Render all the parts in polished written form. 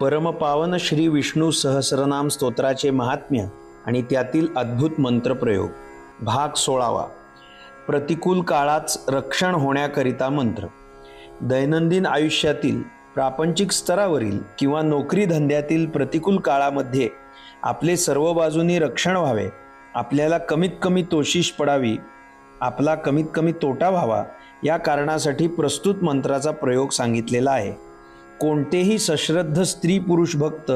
परमपावन श्री विष्णू सहस्रनाम स्तोत्राचे महात्म्य आणि त्यातील अद्भुत मंत्रप्रयोग. भाग 16. प्रतिकूल काळाच रक्षण होण्याकरिता मंत्र. दैनंदिन आयुष्यातील प्रापंचिक स्तरावरील किंवा नोकरी धंद्यातील प्रतिकूल काळामध्ये आपले सर्व बाजूनी रक्षण व्हावे, आपल्याला कमीत कमी तोशीष पडावी, आपला कमीत कमी तोटा व्हावा, या कारणासाठी प्रस्तुत मंत्राचा प्रयोग सांगितलेला आहे. कोणतेही सश्रद्ध स्त्री पुरुष भक्त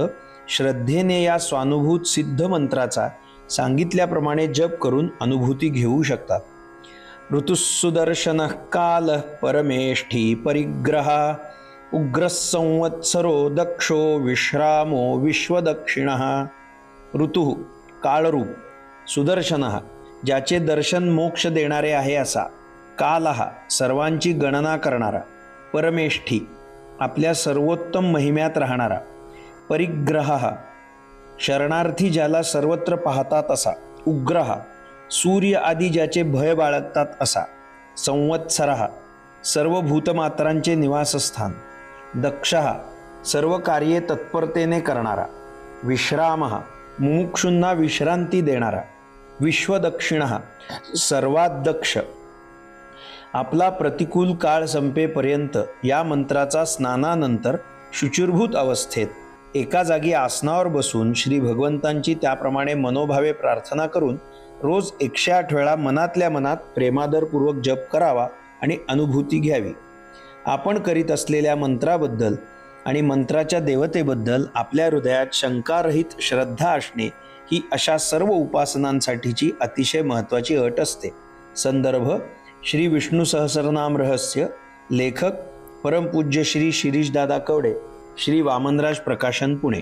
श्रद्धेने या स्वानुभूत सिद्ध मंत्राचा सांगितल्याप्रमाणे जप करून अनुभूती घेऊ शकतात. ऋतुसुदर्शन काल परमेष्ठी परिग्रह उग्रसंवत्सरो दक्षो विश्रामो विश्वदक्षिण. ऋतु काळरूप, सुदर्शन ज्याचे दर्शन मोक्ष देणारे आहे असा, काल सर्वांची गणना करणारा, परमेष्ठी आपल्या सर्वोत्तम महिम्यात राहणारा, परिग्रह शरणार्थी ज्याला सर्वत्र पाहतात असा, उग्रह सूर्य आदी ज्याचे भय बाळगतात असा, संवत्सर सर्व भूतमात्रांचे निवासस्थान, दक्ष सर्व कार्ये तत्परतेने करणारा, विश्राम मुमुक्षूंना विश्रांती देणारा, विश्वदक्षिण सर्वात दक्ष. आपला प्रतिकूल काळ संपेपर्यंत या मंत्राचा स्नानानंतर शुचिर्भूत अवस्थेत एका जागी आसनावर बसून श्री भगवंतांची त्याप्रमाणे मनोभावे प्रार्थना करून रोज 108 वेळा मनातल्या मनात प्रेमादरपूर्वक जप करावा आणि अनुभूती घ्यावी. आपण करीत असलेल्या मंत्राबद्दल आणि मंत्राच्या देवतेबद्दल आपल्या हृदयात शंकारहित श्रद्धा असणे ही अशा सर्व उपासनांसाठीची अतिशय महत्त्वाची अट असते. संदर्भ श्री विष्णू सहस्रनाम रहस्य. लेखक परमपूज्य श्री शिरीषदादा कवडे, श्री वामनराज प्रकाशन, पुणे.